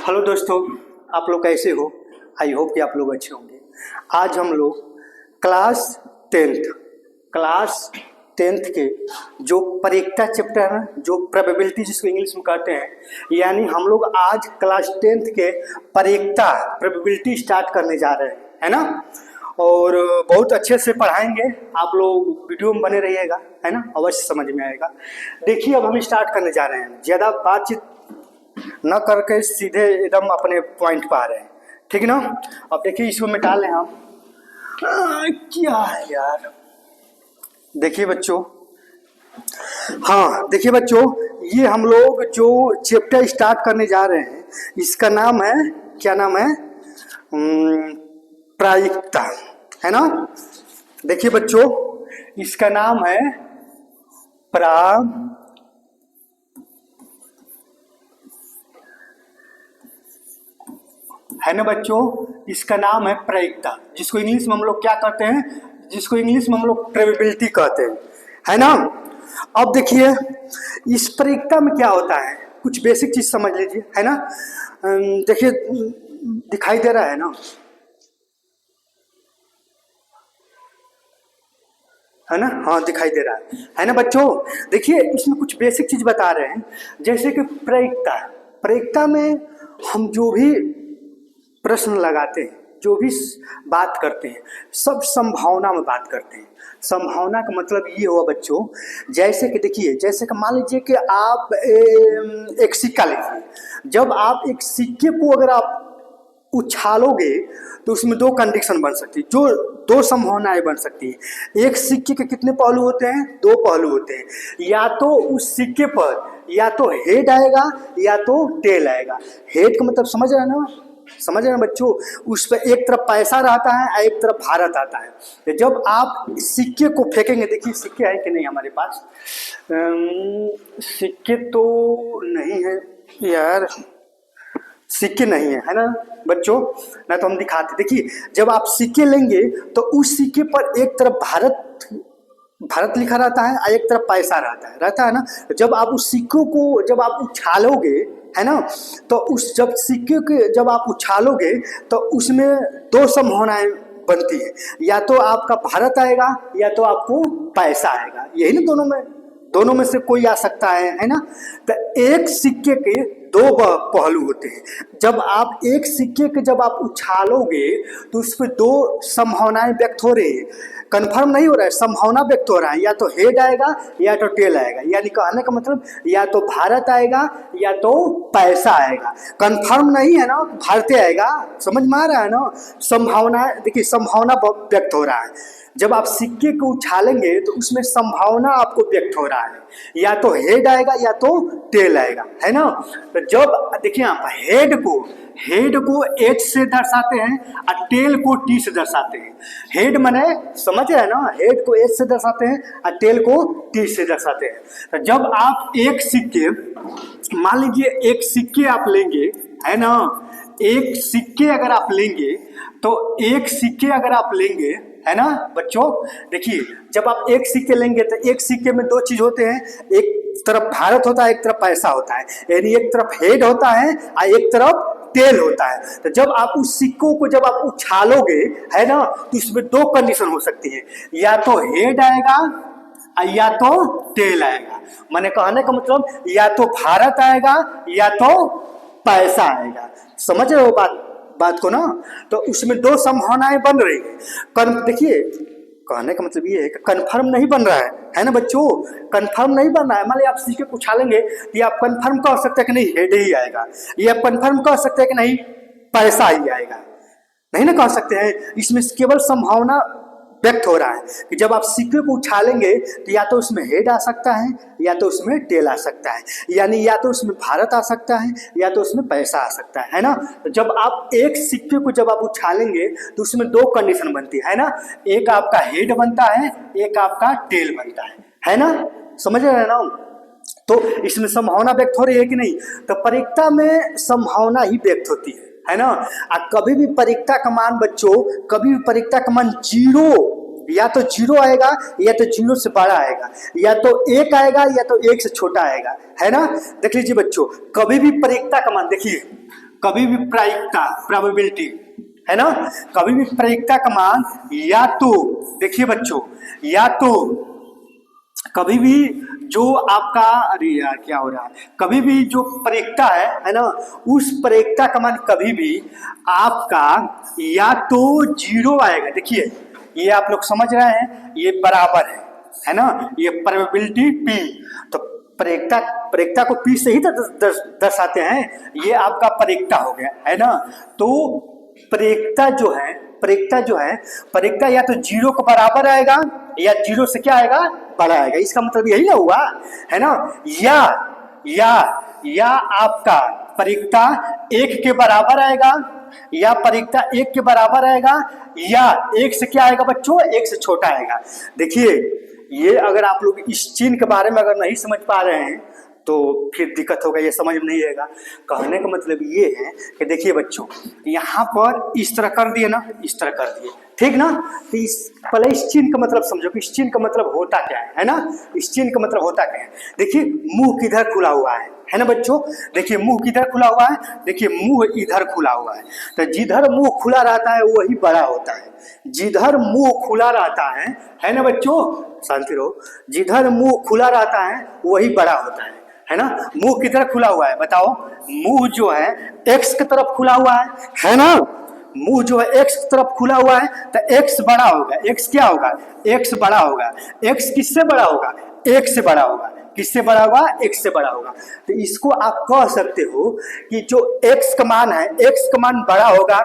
Hello दोस्तों, आप लोग कैसे हो? आई होप कि आप लोग अच्छे होंगे। आज हम लोग क्लास टेंथ के जो परीक्षा चैप्टर है, जो प्रोबेबिलिटी जिसको इंग्लिश में कहते हैं, यानी हम लोग आज क्लास टेंथ के परीक्षा प्रोबेबिलिटी स्टार्ट करने जा रहे हैं, है ना। और बहुत अच्छे से पढ़ाएंगे, आप लोग वीडियो में बने रहिएगा, है ना, अवश्य समझ में आएगा। देखिए, अब हम स्टार्ट करने जा रहे हैं, ज़्यादा बातचीत न करके सीधे एकदम अपने पॉइंट पर आ रहे हैं, ठीक ना। अब देखिए, इसको मिटा लें हम। क्या है यार, देखिए बच्चों, हाँ देखिए बच्चों, ये हम लोग जो चैप्टर स्टार्ट करने जा रहे हैं, इसका नाम है, क्या नाम है? प्रायिकता, है ना। देखिए बच्चों, इसका नाम है है ना बच्चों, इसका नाम है प्रायिकता, जिसको इंग्लिश में हम लोग क्या कहते हैं? जिसको इंग्लिश में हम लोग प्रोबेबिलिटी कहते हैं, है ना। अब देखिए, इस प्रायिकता में क्या होता है, कुछ बेसिक चीज समझ लीजिए, है ना। देखिए, दिखाई दे रहा है ना, है ना, हाँ दिखाई दे रहा है ना बच्चों। देखिए, इसमें कुछ बेसिक चीज बता रहे हैं, जैसे कि प्रायिकता में हम जो भी प्रश्न लगाते हैं, जो भी बात करते हैं, सब संभावना में बात करते हैं। संभावना का मतलब ये हुआ बच्चों, जैसे कि देखिए, जैसे कि मान लीजिए कि आप एक सिक्का लीजिए। जब आप एक सिक्के को अगर आप उछालोगे तो उसमें दो कंडीशन बन सकती है, जो दो संभावनाएं बन सकती है। एक सिक्के के कितने पहलू होते हैं? दो पहलू होते हैं। या तो उस सिक्के पर या तो हेड आएगा या तो टेल आएगा। हेड का मतलब समझ रहे हैं ना बच्चों, उस पर एक तरफ पैसा रहता है और एक तरफ भारत आता है। जब आप सिक्के को फेंकेंगे, देखिए सिक्के है कि नहीं हमारे पास? सिक्के तो नहीं है यार, सिक्के नहीं है ना बच्चों, ना तो हम दिखाते। देखिए, जब आप सिक्के लेंगे तो उस सिक्के पर एक तरफ भारत लिखा रहता है और एक तरफ पैसा रहता है ना। जब आप उस सिक्कों को जब आप उछालोगे, है ना, तो उस जब सिक्के के जब आप उछालोगे तो उसमें दो संभावनाएं बनती है, या तो आपका भारत आएगा या तो आपको पैसा आएगा। यही ना, दोनों में से कोई आ सकता है ना। तो एक सिक्के के दो पहलू होते हैं। जब आप एक सिक्के के जब आप उछालोगे तो उस पर दो संभावनाएं व्यक्त हो रही है, कंफर्म नहीं हो रहा है, संभावना व्यक्त हो रहा है, या तो हेड आएगा या तो टेल आएगा। यानी कहने का मतलब, या तो भारत आएगा या तो पैसा आएगा। कंफर्म नहीं है ना, भारत आएगा, समझ में आ रहा है ना। संभावना, देखिए संभावना व्यक्त हो रहा है। जब आप सिक्के को उछालेंगे तो उसमें संभावना आपको व्यक्त हो रहा है, या तो हेड आएगा या तो टेल आएगा, है ना। तो जब देखिए, आप हेड को H से दर्शाते हैं और टेल को T से दर्शाते हैं। हेड माने समझ रहे हैं ना, हेड को H से दर्शाते हैं और टेल को T से दर्शाते हैं। तो जब आप एक सिक्के, मान लीजिए एक सिक्के आप लेंगे, है ना, एक सिक्के अगर आप लेंगे है ना बच्चों। देखिए, जब आप एक सिक्के लेंगे तो एक सिक्के में दो चीज होते हैं, एक तरफ भारत होता है, एक तरफ पैसा होता है। यानी एक तरफ हेड होता है और एक तरफ टेल होता है। तो जब आप उस सिक्कों को जब आप उछालोगे, है ना, तो इसमें दो कंडीशन हो सकती है, या तो हेड आएगा या तो टेल आएगा। मैंने कहने का मतलब, या तो भारत आएगा या तो पैसा आएगा। समझ रहे हो बात को ना। तो उसमें दो संभावनाएं बन रही है। देखिए, कहने का मतलब ये है कि कंफर्म नहीं बन रहा है ना बच्चों, कंफर्म नहीं बन रहा है। मान लीजिए आप सिक्के को उछालेंगे तो आप कंफर्म कह सकते हैं कि नहीं हेड ही आएगा, ये आप कंफर्म कह सकते हैं कि नहीं पैसा ही आएगा, नहीं ना कह सकते हैं। इसमें केवल संभावना व्यक्त हो रहा है कि जब आप सिक्के को उछालेंगे तो या तो उसमें हेड आ सकता है या तो उसमें टेल आ सकता है। यानी या तो उसमें भारत आ सकता है या तो उसमें पैसा आ सकता है ना। तो जब आप एक सिक्के को जब आप उछालेंगे तो उसमें दो कंडीशन बनती है ना, एक आपका हेड बनता है, एक आपका टेल बनता है ना। समझ रहे हैं ना। तो इसमें संभावना व्यक्त हो रही है कि नहीं? तो परीक्षा में संभावना ही व्यक्त होती है ना। कभी भी परीक्षा का मान बच्चों, कभी भी परीक्षा का मान जीरो, या तो जीरो आएगा या तो जीरो से बड़ा आएगा, या तो एक आएगा या तो एक से छोटा आएगा, है ना। देख लीजिए बच्चों, कभी भी परीक्षा का मान, देखिए कभी भी प्रायिकता प्रोबेबिलिटी है ना, कभी भी प्रायिकता का मान या तो देखिए बच्चों, या तो कभी भी जो आपका, अरे यार क्या हो रहा है, कभी भी जो प्रायिकता है ना, उस प्रायिकता का मान कभी भी आपका या तो जीरो आएगा। देखिए ये आप लोग समझ रहे हैं, ये बराबर है ना, ये प्रोबेबिलिटी पी, तो प्रायिकता को पी से ही दर्शाते हैं, ये आपका प्रायिकता हो गया है ना। तो प्रायिकता जो है प्रायिकता या तो जीरो के बराबर आएगा या जीरो से क्या आएगा, बड़ा आएगा। इसका मतलब यही ना हुआ है ना। या आपका प्रायिकता एक के बराबर आएगा, या प्रायिकता एक के बराबर आएगा, या एक से क्या आएगा बच्चों, एक से छोटा आएगा। देखिए ये अगर आप लोग इस चिन्ह के बारे में अगर नहीं समझ पा रहे हैं तो फिर दिक्कत होगा, ये समझ में नहीं आएगा। कहने का मतलब ये है कि देखिए बच्चों, यहाँ पर इस तरह कर दिए ना, इस तरह कर दिए, ठीक ना। तो इस पहले इस चिन्ह का मतलब समझो कि इस चिन्ह का मतलब होता क्या है ना, इस चिन्ह का मतलब होता क्या है। देखिए मुंह किधर खुला हुआ है ना बच्चों, देखिए मुंह किधर खुला हुआ है, देखिए मुंह इधर खुला हुआ है। तो जिधर मुंह खुला रहता है वही बड़ा होता है, जिधर मुंह खुला रहता है ना बच्चों, शांति रहो, जिधर मुंह खुला रहता है वही बड़ा होता है ना। मुंह किधर खुला हुआ है बताओ, मुंह जो है एक्स की तरफ खुला हुआ है ना, मुंह जो है एक्स की तरफ खुला हुआ है, तो एक्स बड़ा होगा, एक्स क्या होगा, एक्स बड़ा होगा। एक्स किससे बड़ा होगा, एक से बड़ा होगा। किससे बड़ा होगा, एक्स से बड़ा होगा। तो इसको आप कह सकते हो कि जो एक्स का मान है, एक्स का मान बड़ा होगा,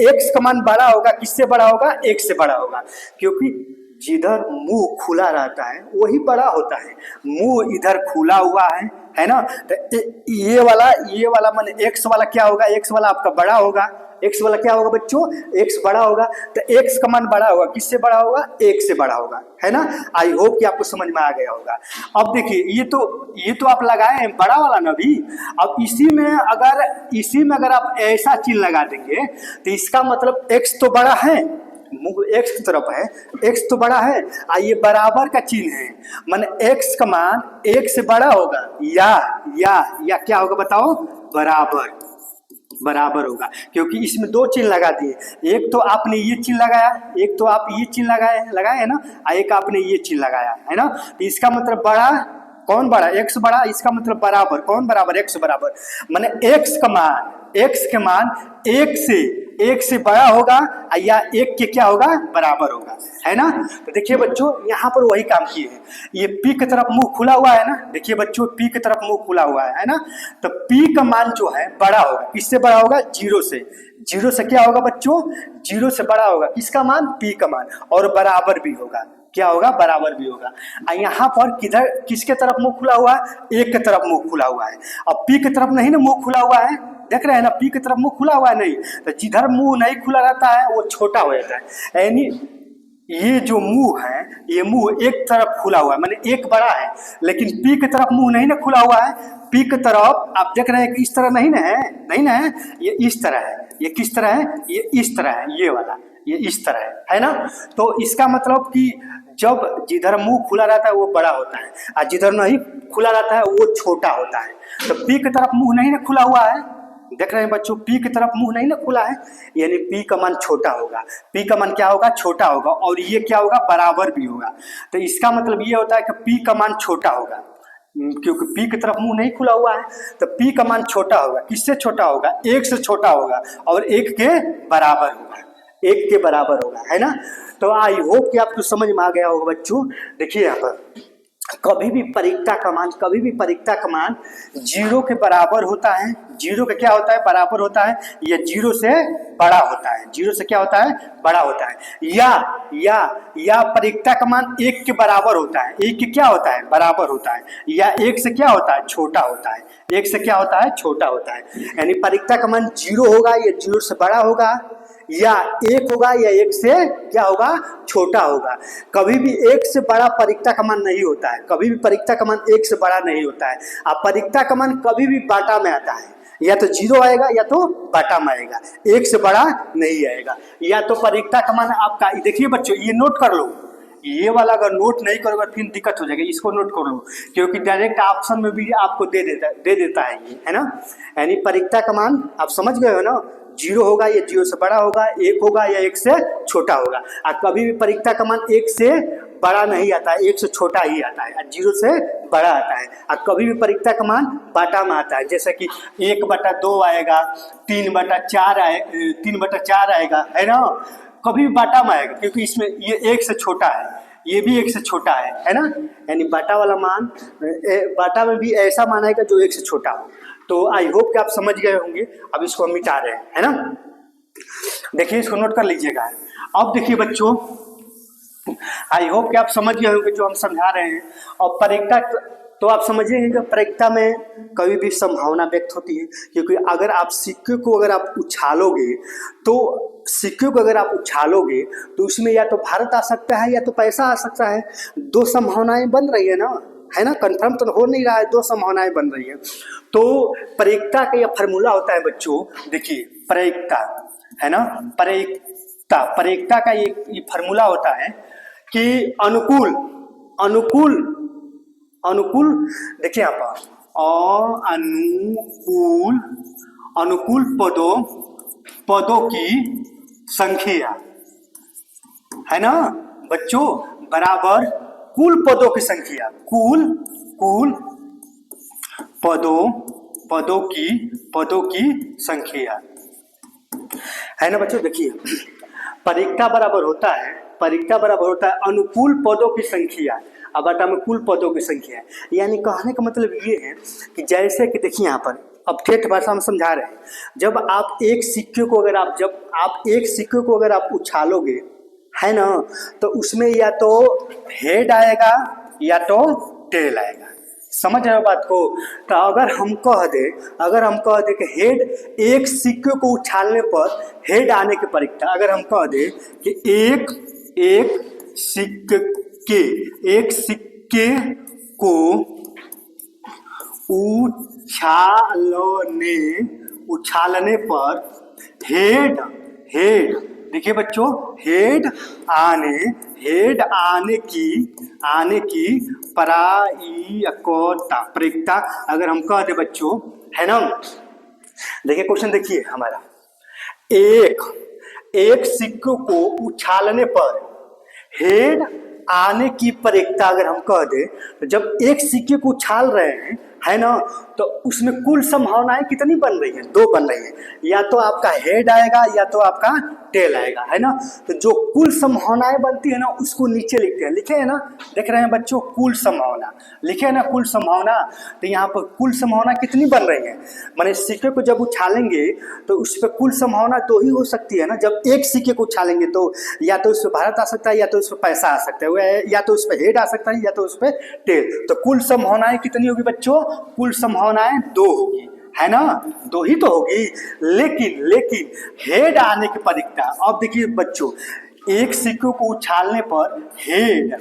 एक्स का मान बड़ा होगा, किससे बड़ा होगा, एक से बड़ा होगा। क्योंकि जिधर मुंह खुला रहता है वही बड़ा होता है। मुंह इधर खुला हुआ है ना, तो ये वाला मान एक्स वाला क्या होगा, एक्स वाला आपका बड़ा होगा। एक्स वाला क्या होगा बच्चों, एक्स बड़ा होगा, तो एक्स का मान बड़ा होगा, किससे बड़ा होगा, एक से बड़ा होगा, है ना। आई होप कि आपको समझ में आ गया होगा। अब देखिए ये तो आप लगाए हैं बड़ा वाला ना भी। अब इसी में अगर आप ऐसा चिन्ह लगा देंगे तो इसका मतलब एक्स तो बड़ा है, मुंह एक्स की तरफ है, एक्स तो बड़ा है, ये बराबर का चिन्ह है, मान एक्स का मान एक से बड़ा होगा, या क्या होगा बताओ, बराबर होगा। क्योंकि इसमें दो चिन्ह लगा दिए, एक तो आपने ये चिन्ह लगाया, एक तो आप ये चिन्ह लगाए है ना, एक आपने ये चिन्ह लगाया है ना। तो इसका मतलब बड़ा, कौन बड़ा, एक्स बड़ा, इसका मतलब बराबर, कौन बराबर, एक्स बराबर। माने एक्स के मान एक से बड़ा होगा या एक के क्या होगा, बराबर होगा, है ना। तो देखिए बच्चों यहाँ पर वही काम किए हैं। ये पी की तरफ मुंह खुला हुआ है ना, देखिए बच्चों पी की तरफ मुंह खुला हुआ है ना, तो पी का मान जो है बड़ा होगा, किससे बड़ा होगा, जीरो से क्या होगा बच्चों, जीरो से बड़ा होगा किसका मान, पी का मान, और बराबर भी होगा, क्या होगा, बराबर भी होगा। यहाँ पर किधर किसके तरफ मुंह खुला हुआ है, एक की तरफ मुंह खुला हुआ है। अब पी की तरफ नहीं ना मुंह खुला हुआ है, देख रहे हैं ना, पी की तरफ मुंह खुला हुआ है नहीं, तो जिधर मुंह नहीं खुला रहता है वो छोटा हो जाता है। यानी ये जो मुंह है, ये मुंह एक तरफ खुला हुआ है, माने एक बड़ा है, लेकिन पी की तरफ मुंह नहीं ना खुला हुआ है। पी की तरफ आप देख रहे हैं कि इस तरह नहीं ना है, ये इस तरह है, ये किस तरह है, ये इस तरह है, ये वाला ये इस तरह है ना। तो इसका मतलब कि जब जिधर मुंह खुला रहता है वो बड़ा होता है, और जिधर नहीं खुला रहता है वो छोटा होता है। तो पी की तरफ मुंह नहीं ना खुला हुआ है, देख रहे हैं बच्चों, पी की तरफ मुंह नहीं ना खुला है, यानी पी का मान छोटा होगा, पी का मान क्या होगा, छोटा होगा, और ये क्या होगा, बराबर भी होगा। तो इसका मतलब ये होता है कि पी का मान छोटा होगा, क्योंकि पी की तरफ मुंह नहीं खुला हुआ है, तो पी का मान छोटा होगा, किससे छोटा होगा, एक से छोटा होगा, और एक के बराबर होगा, एक के बराबर होगा, है ना। तो आई होप कि आपको समझ में आ गया होगा बच्चों। देखिए यहाँ पर कभी भी परीक्षा का मान जीरो के बराबर होता है, जीरो का क्या होता है, बराबर होता है, या जीरो से बड़ा होता है, जीरो से क्या होता है, बड़ा होता है, या परीक्षा का मान एक के बराबर होता है, एक के क्या होता है, बराबर होता है, या एक से क्या होता है, छोटा होता है, एक से क्या होता है, छोटा होता है। यानी परीक्षा का मान जीरो होगा या जीरो से बड़ा होगा, या एक होगा या एक से क्या होगा, छोटा होगा। कभी भी एक से बड़ा परीक्षा का मान नहीं होता है, कभी भी परीक्षा का मान एक से बड़ा नहीं होता है। अब परीक्षा का मान कभी भी बाटा में आता है, या तो जीरो आएगा या तो बाटा में आएगा, एक से बड़ा नहीं आएगा। या तो परीक्षा का मान आपका, देखिए बच्चों ये नोट कर लो, ये वाला अगर नोट नहीं करोगे फिर दिक्कत हो जाएगी, इसको नोट कर लो, क्योंकि डायरेक्ट ऑप्शन में भी आपको दे देता है ये, है ना। यानी परिक्ता का मान आप समझ गए हो ना, 0 होगा या 0 से बड़ा होगा, 1 होगा या 1 से छोटा होगा। और कभी भी परिक्ता का मान 1 से बड़ा नहीं आता है, 1 से छोटा ही आता है, 0 से बड़ा आता है। और कभी भी परिक्ता का मान बाटा में आता है, जैसे कि 1/2 आएगा, 3/4 आएगा, है ना। कभी भी बाटा में आएगा, क्योंकि इसमें ये 1 से छोटा है, ये भी 1 से छोटा है ना। यानी बाटा वाला मान, बाटा में भी ऐसा मान आएगा जो 1 से छोटा हो। तो आई होप कि आप समझ गए होंगे। अब इसको हम मिटा रहे हैं, है ना। देखिए इसको नोट कर लीजिएगा। अब देखिए बच्चों, आई होप कि आप समझ गए होंगे जो हम समझा रहे हैं। और परिक्ता तो आप समझिए कि परिक्ता में कभी भी संभावना व्यक्त होती है, क्योंकि अगर आप सिक्के को अगर आप उछालोगे तो उसमें या तो भारत आ सकता है या तो पैसा आ सकता है। 2 संभावनाएं बन रही है ना, है ना, कंफर्म तो हो नहीं रहा है, 2 संभावनाएं बन रही है। तो परिक्ता का यह फार्मूला होता है बच्चों, देखिए परिक्ता, है ना, परिक्ता का ये फार्मूला होता है कि अनुकूल देखिए यहाँ पर अनुकूल पदों की संख्या, है ना बच्चों, बराबर कुल पदों की संख्या, कुल पदों की संख्या, है ना बच्चों। देखिए परिक्ता बराबर होता है अनुकूल पदों की संख्या अब बटा में कुल पदों की संख्या है। यानी कहने का मतलब ये है कि जैसे कि देखिए यहाँ पर अब ठेठ भाषा में समझा रहे हैं, जब आप एक सिक्के को अगर आप उछालोगे, है ना, तो उसमें या तो हेड आएगा या तो टेल आएगा। समझ रहे हो बात को। तो अगर हम कह दे कि हेड, एक सिक्के को उछालने पर हेड आने की परिक्ता, अगर हम कह दे कि एक सिक्के को उछालने पर हेड देखिए बच्चों, हेड आने की परिक्ता अगर हम कह दे बच्चों, है ना। देखिए क्वेश्चन देखिए हमारा, एक सिक्के को उछालने पर हेड आने की परिक्ता अगर हम कह दे, तो जब एक सिक्के को उछाल रहे हैं, है ना, तो उसमें कुल संभावनाएं कितनी बन रही है? 2 बन रही है, या तो आपका हेड आएगा या तो आपका टेल आएगा, है ना। तो जो कुल संभावनाएं बनती है ना उसको नीचे लिखते हैं, लिखे है ना, देख रहे हैं बच्चों, कुल संभावना लिखे है ना, कुल संभावना। तो यहाँ पर कुल संभावना कितनी बन रही है, माने सिक्के को जब उछालेंगे तो उस पर कुल संभावना 2 ही हो सकती है ना। जब एक सिक्के को उछालेंगे तो या तो उस पर भारत आ सकता है या तो उस पर पैसा आ सकता है, या तो उस पर हेड आ सकता है या तो उस पर टेल। तो कुल संभावनाएं कितनी होगी बच्चों? कुल संभावनाएं 2 होगी, है ना, 2 ही तो होगी। लेकिन हेड आने की परिक्ता, अब देखिए बच्चों, एक सिक्के को उछालने पर हेड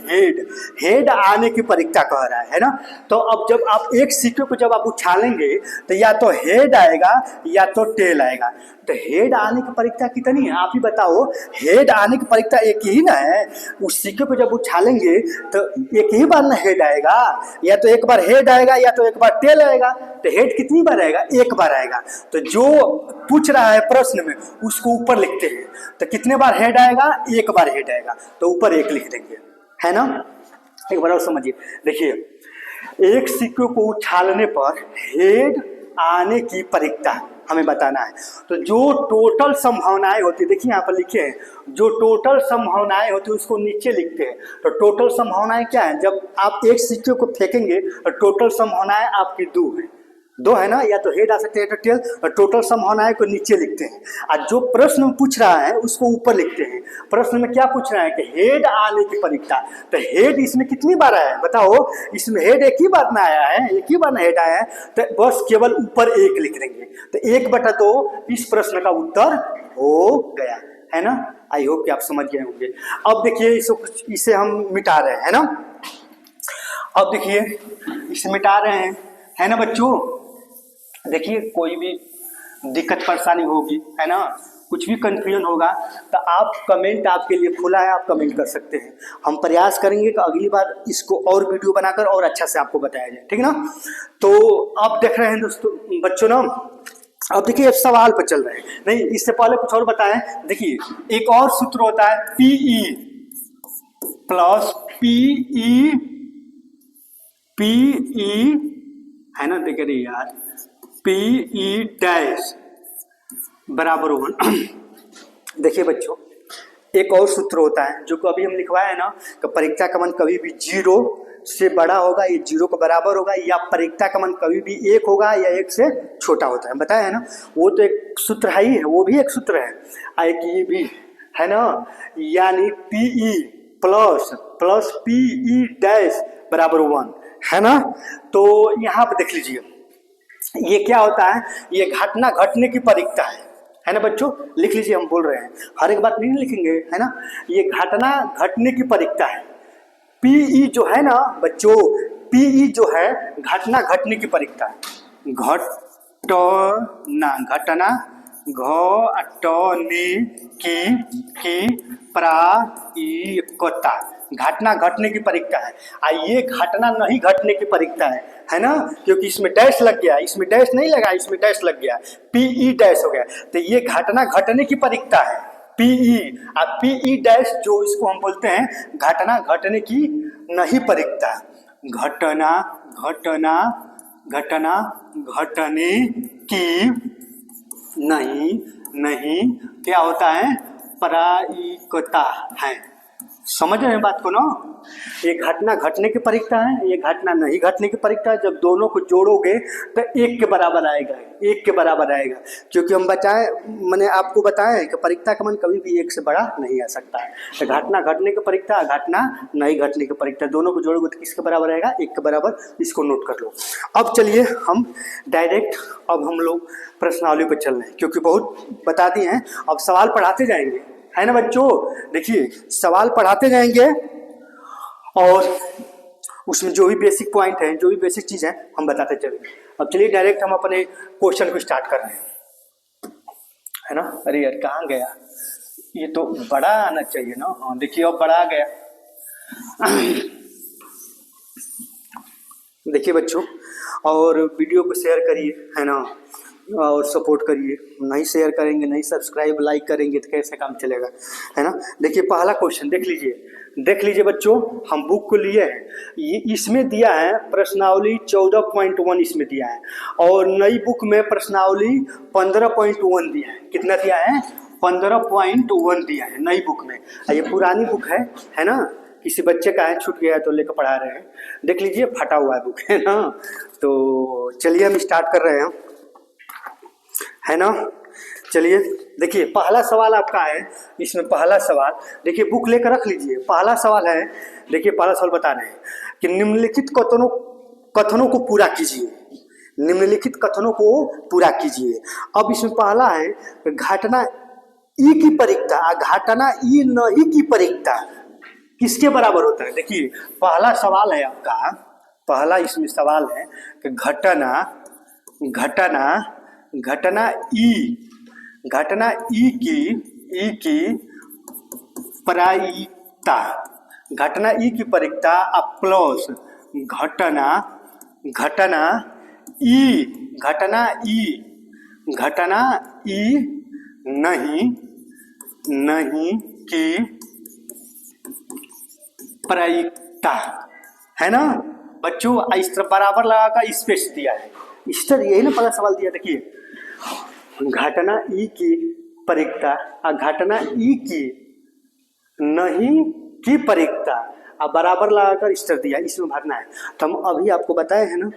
आने की परिक्ता कह रहा है ना। तो अब जब आप एक सिक्के को जब आप उछालेंगे तो या तो हेड आएगा या तो टेल आएगा। तो हेड आने की परिक्ता कितनी है आप ही बताओ? हेड आने की परिक्ता एक ही ना है। उस सिक्के को जब उछालेंगे तो एक ही बार ना हेड आएगा, या तो एक बार हेड आएगा या तो एक बार टेल आएगा। तो हेड कितनी बार आएगा? एक बार आएगा। तो जो पूछ रहा है प्रश्न में उसको ऊपर लिखते हैं। तो कितने बार हेड आएगा? एक बार हेड आएगा, तो ऊपर 1 लिख देंगे, है ना। एक बार और समझिए, देखिए एक सिक्के को उछालने पर हेड आने की परिक्ता हमें बताना है। तो जो टोटल संभावनाएं होती है, देखिए यहाँ पर लिखे हैं, जो टोटल संभावनाएं होती है उसको नीचे लिखते हैं। तो टोटल संभावनाएं क्या है? जब आप एक सिक्के को फेंकेंगे तो टोटल संभावनाएं आपकी 2 है, 2 है ना, या तो हेड आ सकते हैं या तो टेल। और टोटल संभावनाएं को नीचे लिखते हैं, और जो प्रश्न पूछ रहा है उसको ऊपर लिखते हैं। प्रश्न में क्या पूछ रहा है कि हेड आने की परिक्ता। तो हेड इसमें कितनी बार आया है बताओ? इसमें हेड एक ही बार ना आया है, एक ही बार ना हेड आया है। तो बस केवल ऊपर 1 लिख देंगे। तो 1/2 इस प्रश्न का उत्तर हो गया, है ना। आई होप कि आप समझ गए होंगे। अब देखिए इसे हम मिटा रहे हैं, है ना। अब देखिए इसे मिटा रहे हैं, है ना बच्चों। देखिए कोई भी दिक्कत परेशानी होगी, है ना, कुछ भी कंफ्यूजन होगा तो आप कमेंट आपके लिए खुला है, आप कमेंट कर सकते हैं। हम प्रयास करेंगे कि अगली बार इसको और वीडियो बनाकर और अच्छा से आपको बताया जाए, ठीक है ना। तो आप देख रहे हैं दोस्तों बच्चों ना, अब देखिए सवाल पर चल रहे हैं, नहीं इससे पहले कुछ और बताएं। देखिए एक और सूत्र होता है पीई प्लस पीई है ना, देख रही यार, पीई डैश बराबर 1। देखिए बच्चों एक और सूत्र होता है जो कि अभी हम लिखवाए हैं ना कि परीक्षा का मान कभी भी 0 से बड़ा होगा, ये 0 के बराबर होगा, या परीक्षा का मान कभी भी 1 होगा या 1 से छोटा होता है, बताया है ना। वो तो एक सूत्र है ही है, वो भी एक सूत्र है, एक ये भी है ना, यानी पीई प्लस पीई डैश बराबर 1 है ना। तो यहाँ पे देख लीजिए ये क्या होता है, ये घटना घटने की परीक्षा है ना बच्चों, लिख लीजिए, हम बोल रहे हैं हर एक बात नहीं लिखेंगे, है ना। ये घटना घटने की परीक्षा है। पीई जो है ना बच्चों, पीई जो है घटना घटने की परीक्षा है, घटना घटने की प्रायिकता, घटना घटने की परीक्षा है। ये घटना नहीं घटने की परीक्षा है ना, क्योंकि इसमें डैश लग गया, इसमें डैश नहीं लगा, इसमें डैश लग गया, पीई डैश हो गया, तो ये घटना घटने की परीक्षा है पीई। अब पीई डैश जो इसको हम बोलते हैं घटना घटने की नहीं परीक्षा, घटना घटने की नहीं क्या होता है, प्रायिकता है। समझ रहे हैं बात को ना। ये घटना घटने की परीक्षा है, ये घटना नहीं घटने की परीक्षा है। जब दोनों को जोड़ोगे तो 1 के बराबर आएगा, 1 के बराबर आएगा, क्योंकि हम मैंने आपको बताया है कि परीक्षा का मान कभी भी 1 से बड़ा नहीं आ सकता है। तो घटना घटने की परीक्षा, घटना नहीं घटने की परीक्षा, दोनों को जोड़ोगे तो किसके बराबर आएगा, 1 के बराबर। इसको नोट कर लो। अब चलिए हम डायरेक्ट अब हम लोग प्रश्नावली पर चल रहे हैं, क्योंकि बहुत बता दिए हैं, अब सवाल पढ़ाते जाएंगे, है ना बच्चों। देखिए सवाल पढ़ाते जाएंगे और उसमें जो भी बेसिक पॉइंट है, जो भी बेसिक चीज़ है हम बताते चलेंगे। अब चलिए डायरेक्ट हम अपने क्वेश्चन को स्टार्ट कर रहे हैं, है ना। अरे यार कहाँ गया, ये तो बड़ा आना चाहिए ना। हाँ देखिए अब बड़ा आ गया। देखिए बच्चों, और वीडियो को शेयर करिए, है ना, और सपोर्ट करिए। नहीं शेयर करेंगे, नहीं सब्सक्राइब लाइक करेंगे तो कैसे काम चलेगा, है ना। देखिए पहला क्वेश्चन देख लीजिए बच्चों, हम बुक को लिए हैं, ये इसमें दिया है प्रश्नावली 14.1 इसमें दिया है, और नई बुक में प्रश्नावली 15.1 दिया है। कितना दिया है, 15.1 दिया है नई बुक में। ये पुरानी बुक है ना, किसी बच्चे का है, छूट गया तो लेकर पढ़ा रहे हैं। देख लीजिए फटा हुआ बुक है ना। तो चलिए हम स्टार्ट कर रहे हैं, है ना। चलिए देखिए पहला सवाल आपका है, इसमें पहला सवाल देखिए, बुक लेकर रख लीजिए। पहला सवाल है, देखिए पहला सवाल बता रहे हैं कि निम्नलिखित कथनों को पूरा कीजिए, निम्नलिखित कथनों को पूरा कीजिए। अब इसमें पहला है घटना ई की परीक्षा, घटना ई नहीं की परीक्षा किसके बराबर होता है। देखिए पहला सवाल है आपका, पहला इसमें सवाल है कि घटना ई की प्रायिकता, घटना ई की परीक्षा प्लस घटना ई नहीं की प्रायिकता, है ना बच्चों। इस तरह बराबर लगाकर स्पेस दिया है, इस तरह यही ना पहला सवाल दिया। देखिए घटना ई की परीक्षा और घटना ई की नहीं की परीक्षा, अब बराबर लगाकर इस तरह दिया, इसमें भरना है। तो हम अभी आपको बताए हैं ना,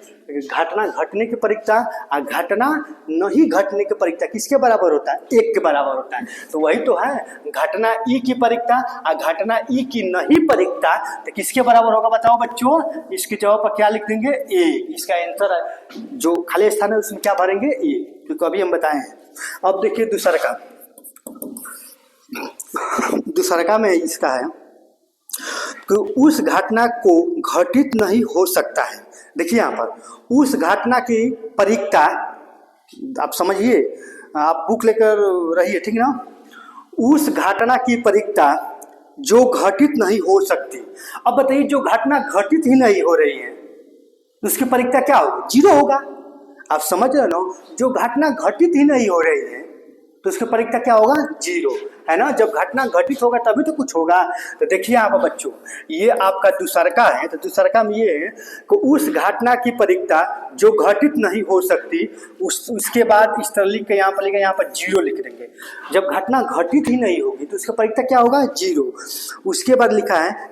घटना घटने की परीक्षा और घटना नहीं घटने की परीक्षा किसके बराबर होता है, 1 के बराबर होता है। तो वही तो है, घटना ई की परीक्षा और घटना ई की नहीं परीक्षा तो किसके बराबर होगा बताओ बच्चों। इसके जवाब पर क्या लिख देंगे, ए। इसका आंसर जो खाली स्थान है उसमें क्या भरेंगे, ए, क्योंकि अभी हम बताए हैं। अब देखिए दूसरा में इसका है कि उस घटना को घटित नहीं हो सकता है। देखिए यहाँ पर उस घटना की परीक्षा, आप समझिए आप बुक लेकर रहिए, ठीक ना। उस घटना की परिकता जो घटित नहीं हो सकती। अब बताइए, जो घटना घटित ही नहीं हो रही है उसकी परिकता क्या होगी? जीरो होगा। आप समझ रहे हो, जो घटना घटित ही नहीं हो रही है तो उसकी परिकता क्या होगा? जीरो, है ना। जब घटना घटित होगा तभी तो कुछ होगा। तो देखिए आप बच्चों, ये आपका दूसरका है, तो दूसरका में ये है कि उस घटना की परिकता जो घटित नहीं हो सकती, उसके बाद इस तरह लिख के यहाँ पर लिखेंगे, यहाँ पर जीरो लिख देंगे। जब घटना घटित ही नहीं होगी तो उसका परिकता क्या होगा? जीरो। उसके बाद लिखा है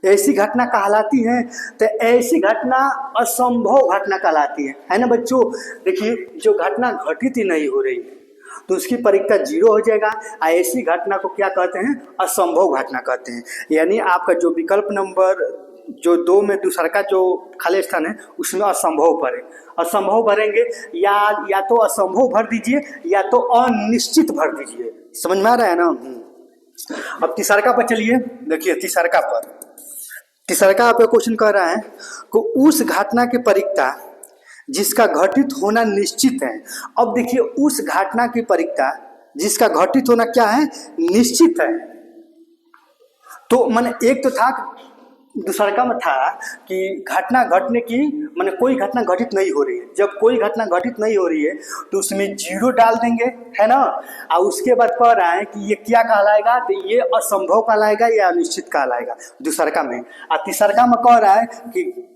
ऐसी घटना कहलाती है, तो ऐसी घटना असंभव घटना कहलाती है ना बच्चों। देखिए, जो घटना घटित ही नहीं हो रही है तो उसकी परिकता जीरो हो जाएगा। ऐसी घटना को क्या कहते हैं? असंभव घटना कहते हैं। यानी आपका जो विकल्प नंबर जो 2 में दूसरा का जो खाली स्थान है उसमें असंभव भरे, असंभव भरेंगे, या तो असंभव भर दीजिए या तो अनिश्चित भर दीजिए। समझ में आ रहा है ना। अब तीसरका पर चलिए। देखिए तीसरका आपका क्वेश्चन कह रहा है कि उस घटना की परिकता जिसका घटित होना निश्चित है। अब देखिए, उस घटना की परिकता जिसका घटित होना क्या है? निश्चित है। तो माने एक तो था, दूसरका में था कि घटना घटने की माने कोई घटना घटित नहीं हो रही है। जब कोई घटना घटित नहीं हो रही है तो उसमें जीरो डाल देंगे, है ना। और उसके बाद कह रहा है कि ये क्या कहलाएगा? तो ये असंभव कहलाएगा या अनिश्चित कहलाएगा दूसरका में। और तीसरका में कह रहा है कि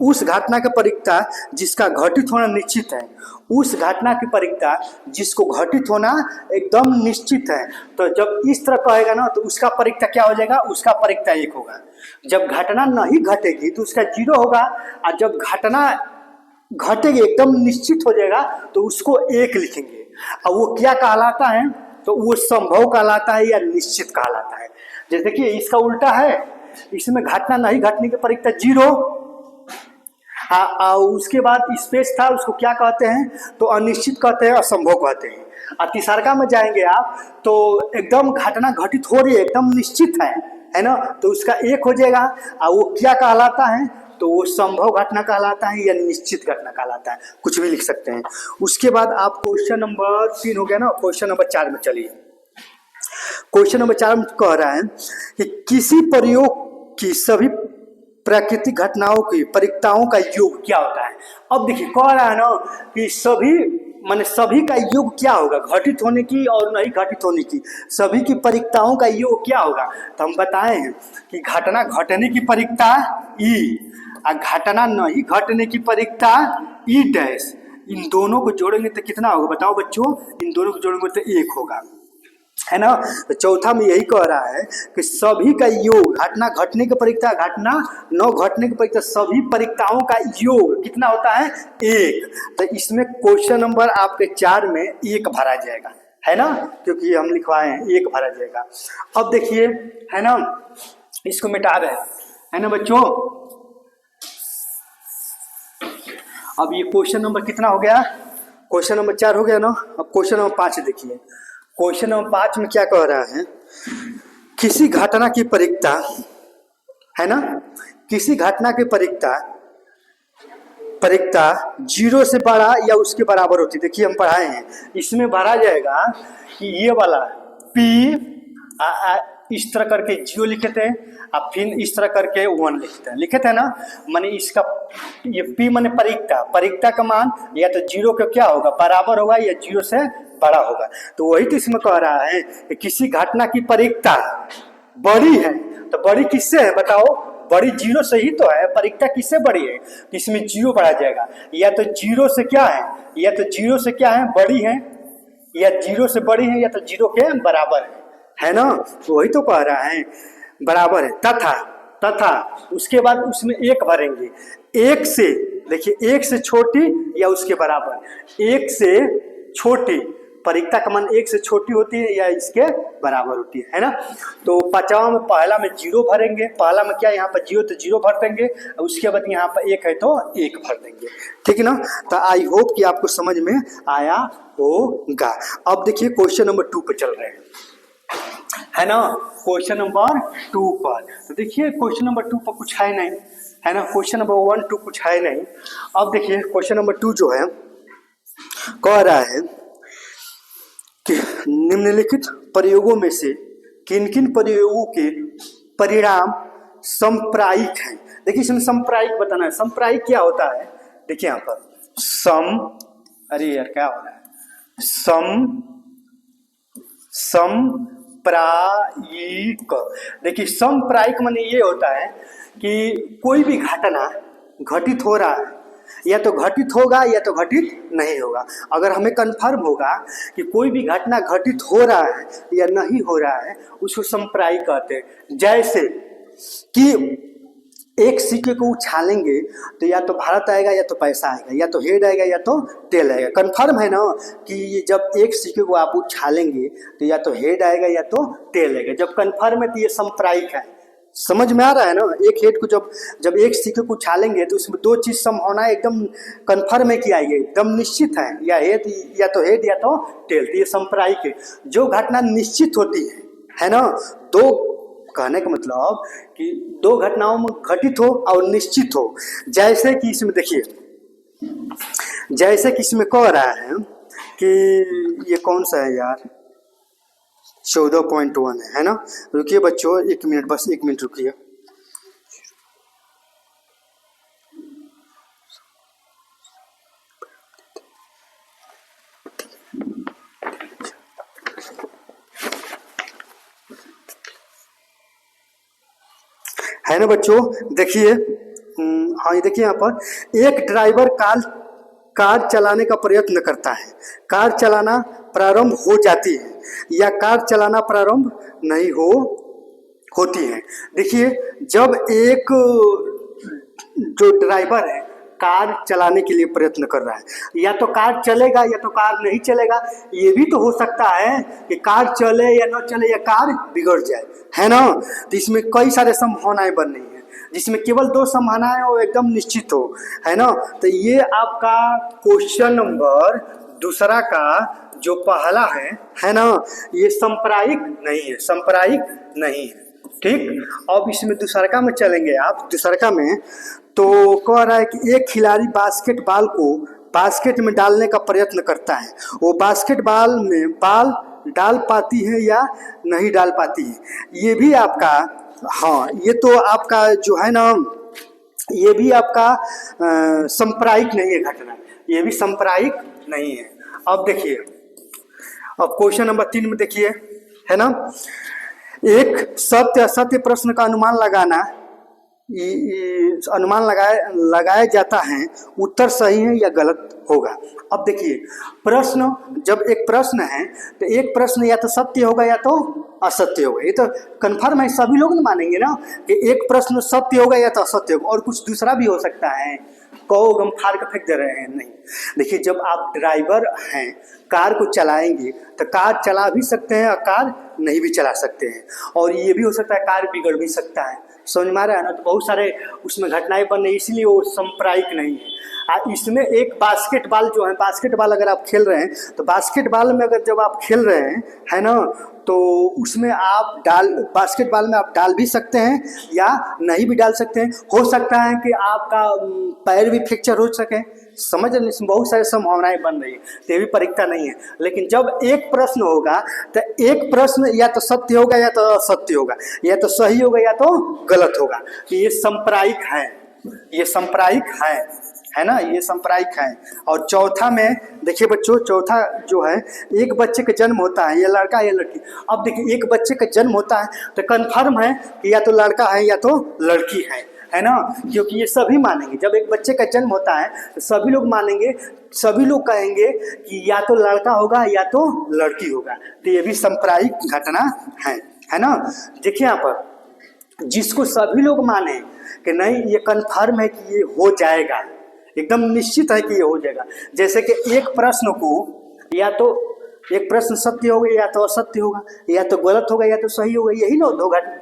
उस घटना की परिकता जिसका घटित होना निश्चित है, उस घटना की परिकता जिसको घटित होना एकदम निश्चित है। तो जब इस तरह कहेगा ना तो उसका परिकता क्या हो जाएगा? उसका परिकता 1 होगा। जब घटना नहीं घटेगी तो उसका 0 होगा, और जब घटना घटेगी एकदम निश्चित हो जाएगा तो उसको 1 लिखेंगे। और वो क्या कहलाता है? तो वो संभव कहलाता है या निश्चित कहलाता है। जैसे कि इसका उल्टा है, इसमें घटना नहीं घटने की परिकता 0, उसके बाद स्पेस था, उसको क्या कहते हैं? तो अनिश्चित कहते हैं, असंभव कहते हैं। और तीसरका में जाएंगे आप तो एकदम घटना घटित हो रही है, एकदम निश्चित है ना, तो उसका 1 हो जाएगा। और वो क्या कहलाता है? तो वो संभव घटना कहलाता है या निश्चित घटना कहलाता है, कुछ भी लिख सकते हैं। उसके बाद आप क्वेश्चन नंबर 3 हो गया ना, क्वेश्चन नंबर 4 में चलिए। क्वेश्चन नंबर 4 में कह रहा है कि किसी प्रयोग की सभी प्राकृतिक घटनाओं की परिकताओं का योग क्या होता है। अब देखिए कह रहा है ना कि सभी का योग क्या होगा? घटित होने की और नहीं घटित होने की, सभी की परिकताओं का योग क्या होगा? तो हम बताए हैं कि घटना घटने की परिकता ई, और घटना नहीं घटने की परिकता ई डैश। इन दोनों को जोड़ेंगे तो कितना होगा बताओ बच्चों? इन दोनों को जोड़ेंगे तो 1 होगा, है ना। तो चौथा में यही कह रहा है कि सभी का योग, घटना घटने की परिकता, घटना न घटने की परिकता, सभी परिकताओं का योग कितना होता है? 1। तो इसमें क्वेश्चन नंबर आपके 4 में 1 भरा जाएगा, है ना, क्योंकि हम लिखवाए हैं 1 भरा जाएगा। अब देखिए, है ना, इसको मिटा दें, है ना बच्चों। अब ये क्वेश्चन नंबर कितना हो गया? क्वेश्चन नंबर 4 हो गया ना। अब क्वेश्चन नंबर 5 देखिए। क्वेश्चन नंबर 5 में क्या कह रहा है? किसी घटना की परिकता, है ना, किसी घटना की परिकता 0 से बड़ा या उसके बराबर होती है। देखिए हम पढ़ाए हैं, इसमें भरा जाएगा कि ये वाला P इस तरह करके 0 लिखे थे, अब फिर इस तरह करके 1 लिखे थे ना। माने इसका ये P माने परिकता का मान या तो 0 का क्या होगा? बराबर होगा, या 0 से बड़ा होगा। तो वही तो इसमें कह रहा है कि किसी घटना की परिकता बड़ी है, तो बड़ी किससे है बताओ? बड़ी 0 से ही तो है। परिकता किससे बड़ी है? तो इसमें 0 बढ़ा जाएगा, या तो 0 से क्या है? या तो 0 से क्या है? बड़ी है, या 0 से बड़ी है, या तो 0 के बराबर है ना। तो वही तो कह रहा है बराबर है। तथा उसके बाद उसमें 1 भरेंगे। 1 से, देखिए 1 से छोटी या उसके बराबर, 1 से छोटी परिकता का मान 1 से छोटी होती है या इसके बराबर होती है ना। तो 5वां में पहला में 0 भरेंगे, पहला में क्या यहाँ पर 0 तो 0 भर देंगे, उसके बाद यहाँ पर 1 है तो 1 भर देंगे, ठीक है ना। तो आई होप कि आपको समझ में आया होगा। अब देखिए क्वेश्चन नंबर 2 पे चल रहे हैं, है ना। क्वेश्चन नंबर 2 पर तो देखिए क्वेश्चन नंबर 2 पर कुछ है नहीं, है ना। क्वेश्चन नंबर 1 2 कुछ है नहीं। अब देखिए क्वेश्चन नंबर 2 जो है कह रहा है कि निम्नलिखित प्रयोगों में से किन किन प्रयोगों के परिणाम संप्रायिक हैं। देखिए इसमें संप्रायिक बताना है। संप्रायिक क्या होता है, देखिए यहाँ पर अरे यार क्या हो रहा है, संप्रायिक। देखिए संप्रायिक माने ये होता है कि कोई भी घटना घटित हो रहा है, या तो घटित होगा या तो घटित नहीं होगा। अगर हमें कंफर्म होगा कि कोई भी घटना घटित हो रहा है या नहीं हो रहा है, उसको संप्रायिक कहते हैं। जैसे कि एक सिक्के को उछालेंगे तो या तो भारत आएगा या तो पैसा आएगा, या तो हेड आएगा या तो टेल आएगा। कंफर्म है ना कि जब एक सिक्के को आप उछालेंगे तो या तो हेड आएगा या तो टेल आएगा। जब कंफर्म है तो ये संप्रायिक है। समझ में आ रहा है ना। एक हेड को जब एक सिक्के को उछालेंगे तो उसमें दो चीज संभावना एकदम कंफर्म है कि आएगी, एकदम निश्चित है, या तो हेड या तो टेल। तो ये संप्रायिक है। जो घटना निश्चित होती है ना, दो कहने का मतलब कि दो घटनाओं में घटित हो और निश्चित हो। जैसे कि इसमें देखिए, जैसे कि इसमें कह रहा है कि ये कौन सा है यार, 14.1 है ना। रुकिए बच्चों, एक मिनट, बस एक मिनट रुकिए। है ना बच्चों, देखिए हाँ ये देखिए यहाँ पर एक ड्राइवर कार चलाने का प्रयत्न करता है। कार चलाना प्रारंभ हो जाती है या कार चलाना प्रारंभ नहीं होती है। देखिए जब एक जो ड्राइवर है कार चलाने के लिए प्रयत्न कर रहा है, या तो कार चलेगा या तो कार नहीं चलेगा। ये भी तो हो सकता है कि कार चले या न चले या कार बिगड़ जाए, है ना। तो इसमें कई सारे संभावनाएं बन रही हैं, जिसमें केवल दो संभावनाएं वो एकदम निश्चित हो, है ना। तो ये आपका क्वेश्चन नंबर दूसरा का जो पहला है ना, ये संप्रायिक नहीं है, संप्रायिक नहीं है। ठीक, अब इसमें दूसरका में चलेंगे आप। दूसरका में तो कह रहा है कि एक खिलाड़ी बास्केटबॉल को बास्केट में डालने का प्रयत्न करता है। वो बास्केटबॉल में बॉल डाल पाती है या नहीं डाल पाती है। ये भी आपका, हाँ ये तो आपका जो है ना, ये भी आपका संप्रायिक नहीं है घटना, ये भी संप्रायिक नहीं है। अब देखिए, अब क्वेश्चन नंबर 3 में देखिए, है ना। एक सत्य असत्य प्रश्न का अनुमान लगाना, अनुमान लगाया जाता है उत्तर सही है या गलत होगा। अब देखिए प्रश्न, जब एक प्रश्न है तो एक प्रश्न या तो सत्य होगा या तो असत्य होगा। ये तो कन्फर्म है, सभी लोग न मानेंगे ना कि एक प्रश्न सत्य होगा या तो असत्य होगा, और कुछ दूसरा भी हो सकता है। कहो गम फाड़ के फेंक दे रहे हैं, नहीं। देखिए जब आप ड्राइवर हैं, कार को चलाएंगे तो कार चला भी सकते हैं और कार नहीं भी चला सकते हैं, और ये भी हो सकता है कार बिगड़ भी सकता है। समझ में आ रहा है ना। तो बहुत सारे उसमें घटनाएं बन रही, इसलिए वो संप्रायिक नहीं है। इसमें एक बास्केटबॉल जो है, बास्केटबॉल अगर आप खेल रहे हैं तो बास्केटबॉल में अगर जब आप खेल रहे हैं, है ना, तो उसमें आप बास्केटबॉल में आप डाल भी सकते हैं या नहीं भी डाल सकते हैं। हो सकता है कि आपका पैर भी फ्रैक्चर हो सके। समझ रहे, इसमें बहुत सारी संभावनाएं बन रही है, तो ये भी परीक्षा नहीं है। लेकिन जब एक प्रश्न होगा तो एक प्रश्न या तो सत्य होगा या तो असत्य होगा, या तो सही होगा या तो गलत होगा। तो ये संप्रायिक है, ये संप्रायिक है ना, ये संप्रायिक है। और चौथा में देखिए बच्चों, चौथा जो है, एक बच्चे का जन्म होता है, या लड़का या लड़की। अब देखिए एक बच्चे का जन्म होता है तो कंफर्म है कि या तो लड़का है या तो लड़की है ना, क्योंकि ये सभी मानेंगे। जब एक बच्चे का जन्म होता है तो सभी लोग मानेंगे, सभी लोग कहेंगे कि या तो लड़का होगा या तो लड़की होगा। तो ये भी संप्रायिक घटना है ना। देखिए यहाँ पर जिसको सभी लोग माने कि नहीं ये कंफर्म है कि ये हो जाएगा, एकदम निश्चित है कि ये हो जाएगा। जैसे कि एक प्रश्न को या तो एक प्रश्न सत्य होगा या तो असत्य होगा, या तो गलत होगा या तो सही होगा, यही ना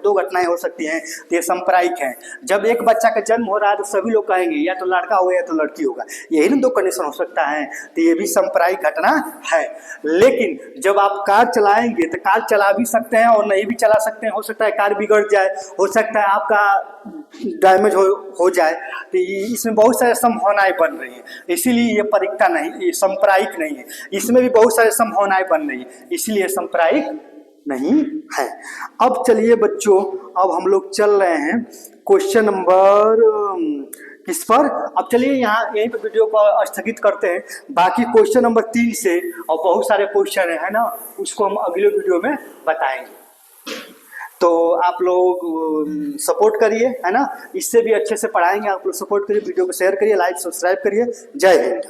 दो घटनाएं हो सकती हैं। तो ये संप्रायिक है। जब एक बच्चा का जन्म हो रहा है तो सभी लोग कहेंगे या तो लड़का होगा या तो लड़की होगा, यही ना दो कंडीशन हो सकता है। तो ये भी संप्रायिक घटना है। लेकिन जब आप कार चलाएंगे तो कार चला भी सकते हैं और नहीं भी चला सकते हैं। हो सकता है कार बिगड़ जाए, हो सकता है आपका डैमेज हो जाए तो इसमें बहुत सारे संभावनाएं बन रही हैं, इसीलिए ये परिकता नहीं, ये सांप्रायिक नहीं है। इसमें भी बहुत सारे संभावनाएं बन रही है, इसीलिए सांप्रायिक नहीं है। अब चलिए बच्चों, अब हम लोग चल रहे हैं क्वेश्चन नंबर किस पर। अब चलिए यहाँ यहीं पर वीडियो को स्थगित करते हैं। बाकी क्वेश्चन नंबर 3 से और बहुत सारे क्वेश्चन है ना, उसको हम अगले वीडियो में बताएंगे। तो आप लोग सपोर्ट करिए, है ना, इससे भी अच्छे से पढ़ाएंगे। आप लोग सपोर्ट करिए, वीडियो को शेयर करिए, लाइक सब्सक्राइब करिए। जय हिंद।